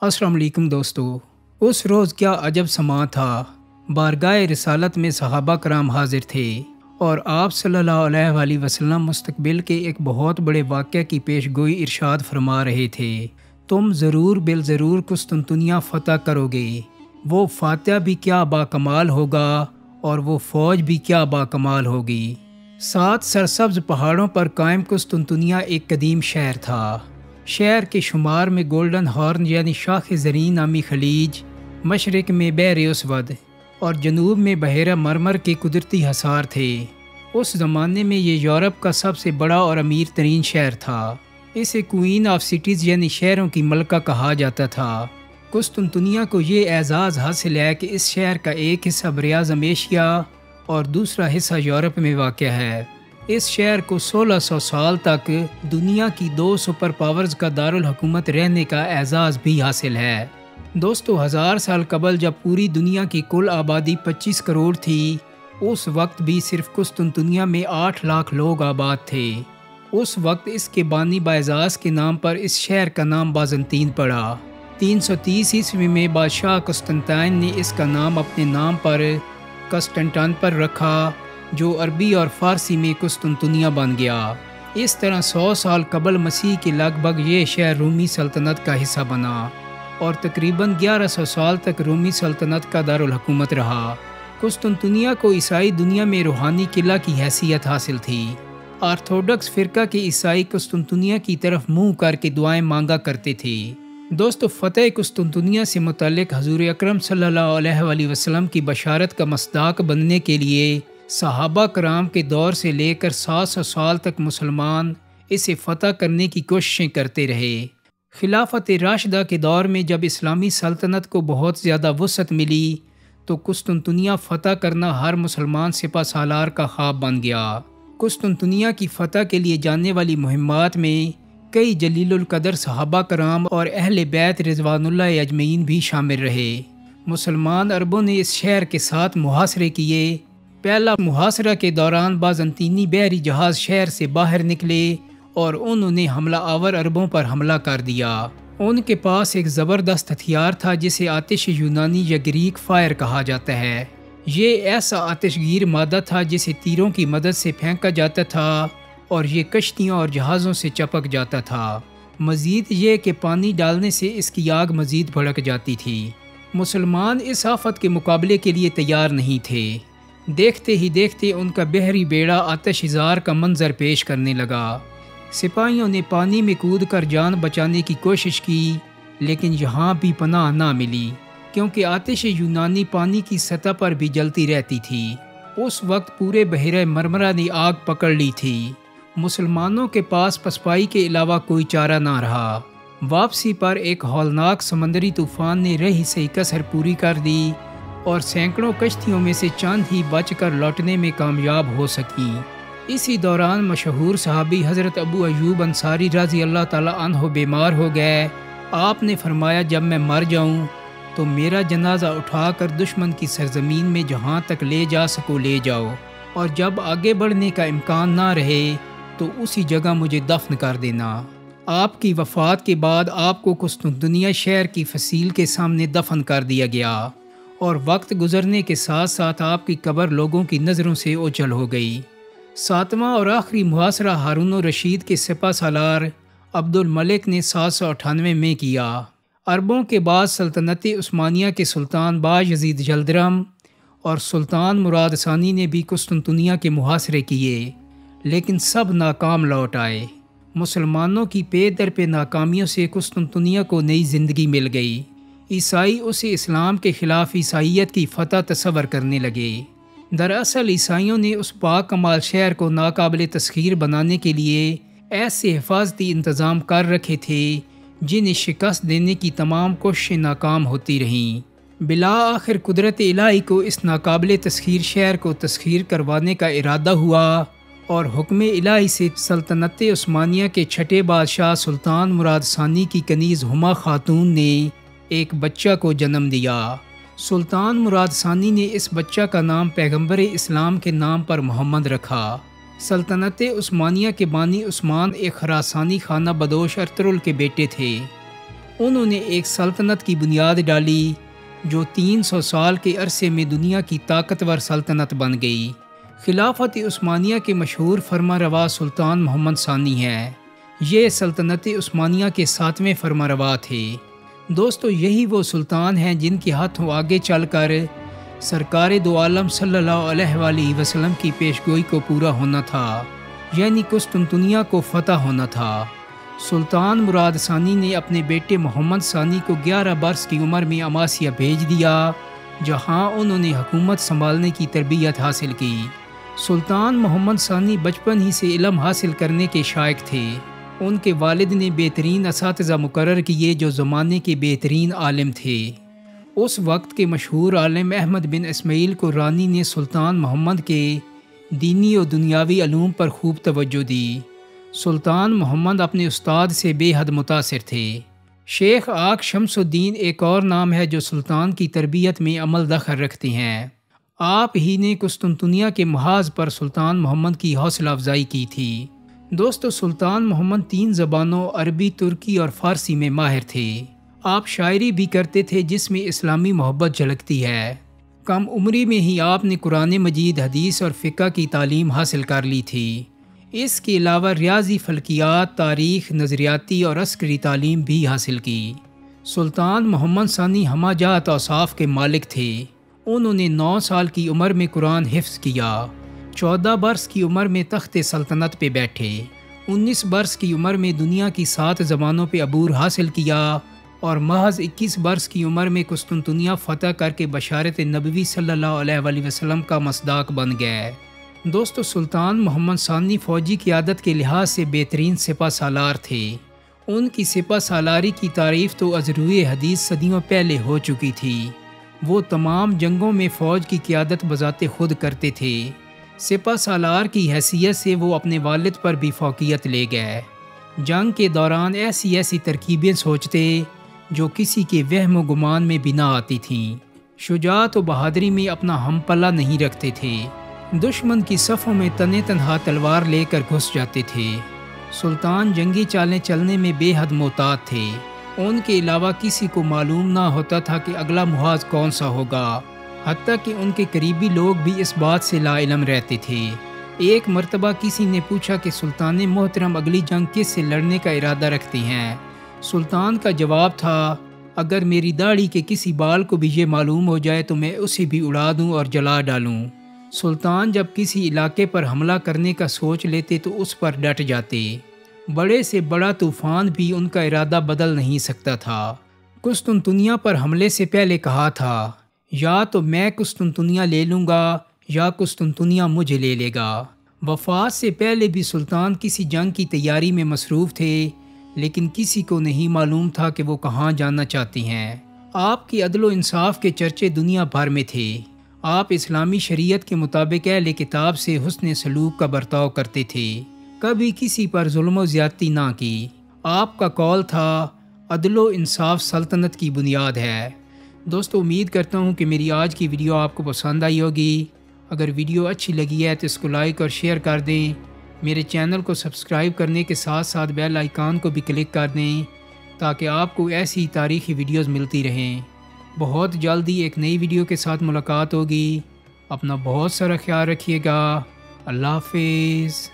السلام علیکم دوستو۔ اس روز کیا عجب سما تھا۔ بارگاہ رسالت میں صحابہ کرام حاضر تھے اور آپ صلی اللہ علیہ وآلہ وسلم مستقبل کے ایک بہت بڑے واقعہ کی پیش گوئی ارشاد فرما رہے تھے۔ تم ضرور بالضرور قسطنطنیہ فتح کرو گے۔ وہ فاتح بھی کیا باکمال ہوگا اور وہ فوج بھی کیا باکمال ہوگی۔ 7 سرسبز پہاڑوں پر قائم قسطنطنیہ ایک قدیم شہر تھا۔ شہر کے شمار میں گولڈن ہارن یعنی شاخ زرین نامی خلیج، مشرق میں بحر اسود اور جنوب میں بحیرہ مرمر کے قدرتی حصار تھے۔ اس زمانے میں یہ یورپ کا سب سے بڑا اور امیر ترین شہر تھا۔ اسے کوئین آف سٹیز یعنی شہروں کی ملکہ کہا جاتا تھا۔ قسطنطنیہ کو یہ اعزاز حاصل ہے کہ اس شہر کا ایک حصہ براعظم ایشیا اور دوسرا حصہ یورپ میں واقع ہے۔ اس شہر کو 1600 سال تک دنیا کی 2 سپر پاورز کا دارالحکومت رہنے کا اعزاز بھی حاصل ہے۔ دوستو، 1000 سال قبل جب پوری دنیا کی کل آبادی 25 کروڑ تھی، اس وقت بھی صرف قسطنطنیہ میں 8 لاکھ لوگ آباد تھے۔ اس وقت اس کے بانی باعزاز کے نام پر اس شہر کا نام بازنطین پڑا۔ 330 عیسوی میں بادشاہ قسطنطین نے اس کا نام اپنے نام پر قسطنطن پر رکھا، جو عربی اور فارسی میں قسطنطنیہ بن گیا۔ اس طرح 100 سال قبل مسیح کے لگ بھگ یہ شہر رومی سلطنت کا حصہ بنا اور تقریباً 1100 سال تک رومی سلطنت کا دارالحکومت رہا۔ قسطنطنیہ کو عیسائی دنیا میں روحانی قلعہ کی حیثیت حاصل تھی۔ آرتھوڈکس فرقہ کے عیسائی قسطنطنیہ کی طرف منہ کر کے دعائیں مانگا کرتے تھے۔ دوستو، فتح قسطنطنیہ سے متعلق حضور اکرم صلی اللہ علیہ وآلہ وسلم کی بشارت کا مصداق بننے کے لیے صحابہ کرام کے دور سے لے کر 700 سال تک مسلمان اسے فتح کرنے کی کوششیں کرتے رہے۔ خلافت راشدہ کے دور میں جب اسلامی سلطنت کو بہت زیادہ وسعت ملی تو قسطنطنیہ فتح کرنا ہر مسلمان سپہ سالار کا خواب بن گیا۔ قسطنطنیہ کی فتح کے لیے جانے والی مہمات میں کئی جلیل القدر صحابہ کرام اور اہل بیت رضوان اللہ اجمعین بھی شامل رہے۔ مسلمان عربوں نے اس شہر کے ساتھ محاصرے کیے۔ پہلا محاصرہ کے دوران بازنطینی بحری جہاز شہر سے باہر نکلے اور انہوں نے حملہ آور عربوں پر حملہ کر دیا۔ ان کے پاس ایک زبردست ہتھیار تھا جسے آتش یونانی یا گریک فائر کہا جاتا ہے۔ یہ ایسا آتش گیر مادہ تھا جسے تیروں کی مدد سے پھینکا جاتا تھا اور یہ کشتیوں اور جہازوں سے چپک جاتا تھا۔ مزید یہ کہ پانی ڈالنے سے اس کی آگ مزید بھڑک جاتی تھی۔ مسلمان اس آفت کے مقابلے کے لیے تیار نہیں تھے۔ دیکھتے ہی دیکھتے ان کا بحری بیڑا آتش زار کا منظر پیش کرنے لگا۔ سپاہیوں نے پانی میں کود کر جان بچانے کی کوشش کی، لیکن یہاں بھی پناہ نہ ملی کیونکہ آتش یونانی پانی کی سطح پر بھی جلتی رہتی تھی۔ اس وقت پورے بحیرہ مرمرہ نے آگ پکڑ لی تھی۔ مسلمانوں کے پاس پسپائی کے علاوہ کوئی چارہ نہ رہا۔ واپسی پر ایک ہولناک سمندری طوفان نے رہی سے کسر پوری کر دی اور سینکڑوں کشتیوں میں سے چند ہی بچ کر لوٹنے میں کامیاب ہو سکیں۔ اسی دوران مشہور صحابی حضرت ابو ایوب انصاری رضی اللہ تعالیٰ عنہ بیمار ہو گئے۔ آپ نے فرمایا، جب میں مر جاؤں تو میرا جنازہ اٹھا کر دشمن کی سرزمین میں جہاں تک لے جا سکو لے جاؤ، اور جب آگے بڑھنے کا امکان نہ رہے تو اسی جگہ مجھے دفن کر دینا۔ آپ کی وفات کے بعد آپ کو قسطنطنیہ شہر کی فصیل کے سامنے دفن کر دیا گیا اور وقت گزرنے کے ساتھ ساتھ آپ کی قبر لوگوں کی نظروں سے اوجھل ہو گئی۔ 7واں اور آخری محاصرہ ہارون الرشید کے سپہ سالار عبد الملک نے 798 میں کیا۔ عربوں کے بعد سلطنت عثمانیہ کے سلطان بایزید یلدرم اور سلطان مراد ثانی نے بھی قسطنطنیہ کے محاصرے کیے، لیکن سب ناکام لوٹ آئے۔ مسلمانوں کی پے در پہ ناکامیوں سے قسطنطنیہ کو نئی زندگی مل گئی۔ عیسائی اسے اسلام کے خلاف عیسائیت کی فتح تصور کرنے لگے۔ دراصل عیسائیوں نے اس باکمال شہر کو ناقابل تسخیر بنانے کے لیے ایسے حفاظتی انتظام کر رکھے تھے جنہیں شکست دینے کی تمام کوششیں ناکام ہوتی رہیں۔ بالآخر قدرت الہی کو اس ناقابل تسخیر شہر کو تسخیر کروانے کا ارادہ ہوا اور حکم الہی سے سلطنت عثمانیہ کے چھٹے بادشاہ سلطان مراد ثانی کی کنیز ہما خاتون نے ایک بچہ کو جنم دیا۔ سلطان مراد ثانی نے اس بچہ کا نام پیغمبر اسلام کے نام پر محمد رکھا۔ سلطنت عثمانیہ کے بانی عثمان ایک خراسانی خانہ بدوش ارطغرل کے بیٹے تھے۔ انہوں نے ایک سلطنت کی بنیاد ڈالی جو 300 سال کے عرصے میں دنیا کی طاقتور سلطنت بن گئی۔ خلافت عثمانیہ کے مشہور فرمانروا سلطان محمد ثانی ہے۔ یہ سلطنت عثمانیہ کے 7ویں فرمانروا تھے۔ دوستو، یہی وہ سلطان ہیں جن کے ہاتھوں آگے چل کر سرکار دو عالم صلی اللہ علیہ وآلہ وسلم کی پیشگوئی کو پورا ہونا تھا، یعنی قسطنطنیہ کو فتح ہونا تھا۔ سلطان مراد ثانی نے اپنے بیٹے محمد ثانی کو 11 برس کی عمر میں عماسیہ بھیج دیا، جہاں انہوں نے حکومت سنبھالنے کی تربیت حاصل کی۔ سلطان محمد ثانی بچپن ہی سے علم حاصل کرنے کے شائق تھے۔ ان کے والد نے بہترین اساتذہ مقرر کیے جو زمانے کے بہترین عالم تھے۔ اس وقت کے مشہور عالم احمد بن اسماعیل کو رانی نے سلطان محمد کے دینی و دنیاوی علوم پر خوب توجہ دی۔ سلطان محمد اپنے استاد سے بے حد متاثر تھے۔ شیخ آق شمس الدین ایک اور نام ہے جو سلطان کی تربیت میں عمل دخل رکھتے ہیں۔ آپ ہی نے قسطنطنیہ کے محاذ پر سلطان محمد کی حوصلہ افزائی کی تھی۔ دوستو، سلطان محمد 3 زبانوں عربی، ترکی اور فارسی میں ماہر تھے۔ آپ شاعری بھی کرتے تھے جس میں اسلامی محبت جھلکتی ہے۔ کم عمری میں ہی آپ نے قرآن مجید، حدیث اور فقہ کی تعلیم حاصل کر لی تھی۔ اس کے علاوہ ریاضی، فلکیات، تاریخ، نظریاتی اور عسکری تعلیم بھی حاصل کی۔ سلطان محمد ثانی ہمہ جہت اوصاف کے مالک تھے۔ انہوں نے 9 سال کی عمر میں قرآن حفظ کیا، 14 برس کی عمر میں تخت سلطنت پہ بیٹھے، 19 برس کی عمر میں دنیا کی 7 زبانوں پہ عبور حاصل کیا اور محض 21 برس کی عمر میں قسطنطنیہ فتح کر کے بشارت نبوی صلی اللہ علیہ وآلہ وسلم کا مصداق بن گئے۔ دوستو، سلطان محمد ثانی فوجی قیادت کے لحاظ سے بہترین سپہ سالار تھے۔ ان کی سپہ سالاری کی تعریف تو از روئے حدیث صدیوں پہلے ہو چکی تھی۔ وہ تمام جنگوں میں فوج کی قیادت بذات خود کرتے تھے۔ سپہ سالار کی حیثیت سے وہ اپنے والد پر بھی فوقیت لے گئے۔ جنگ کے دوران ایسی ایسی ترکیبیں سوچتے جو کسی کے وہم و گمان میں بھی نہ آتی تھیں۔ شجاعت و بہادری میں اپنا ہم پلہ نہیں رکھتے تھے۔ دشمن کی صفوں میں تنے تنہا تلوار لے کر گھس جاتے تھے۔ سلطان جنگی چالیں چلنے میں بے حد محتاط تھے۔ ان کے علاوہ کسی کو معلوم نہ ہوتا تھا کہ اگلا محاذ کون سا ہوگا، حتیٰ کہ ان کے قریبی لوگ بھی اس بات سے لا علم رہتے تھے۔ ایک مرتبہ کسی نے پوچھا کہ سلطان محترم اگلی جنگ کس سے لڑنے کا ارادہ رکھتے ہیں؟ سلطان کا جواب تھا، اگر میری داڑھی کے کسی بال کو بھی یہ معلوم ہو جائے تو میں اسے بھی اڑا دوں اور جلا ڈالوں۔ سلطان جب کسی علاقے پر حملہ کرنے کا سوچ لیتے تو اس پر ڈٹ جاتے۔ بڑے سے بڑا طوفان بھی ان کا ارادہ بدل نہیں سکتا تھا۔ قسطنطنیہ پر حملے سے پہلے کہا تھا، یا تو میں قسطنطنیہ لے لوں گا یا قسطنطنیہ مجھے لے لے گا۔ وفات سے پہلے بھی سلطان کسی جنگ کی تیاری میں مصروف تھے، لیکن کسی کو نہیں معلوم تھا کہ وہ کہاں جانا چاہتی ہیں۔ آپ کی عدل و انصاف کے چرچے دنیا بھر میں تھے۔ آپ اسلامی شریعت کے مطابق اہل کتاب سے حسن سلوک کا برتاؤ کرتے تھے، کبھی کسی پر ظلم و زیادتی نہ کی۔ آپ کا قول تھا، عدل و انصاف سلطنت کی بنیاد ہے۔ دوستو، امید کرتا ہوں کہ میری آج کی ویڈیو آپ کو پسند آئی ہوگی۔ اگر ویڈیو اچھی لگی ہے تو اس کو لائک اور شیئر کر دیں۔ میرے چینل کو سبسکرائب کرنے کے ساتھ ساتھ بیل آئیکن کو بھی کلک کر دیں تاکہ آپ کو ایسی تاریخی ویڈیوز ملتی رہیں۔ بہت جلدی ایک نئی ویڈیو کے ساتھ ملاقات ہوگی۔ اپنا بہت سارا خیال رکھیے گا۔ اللہ حافظ۔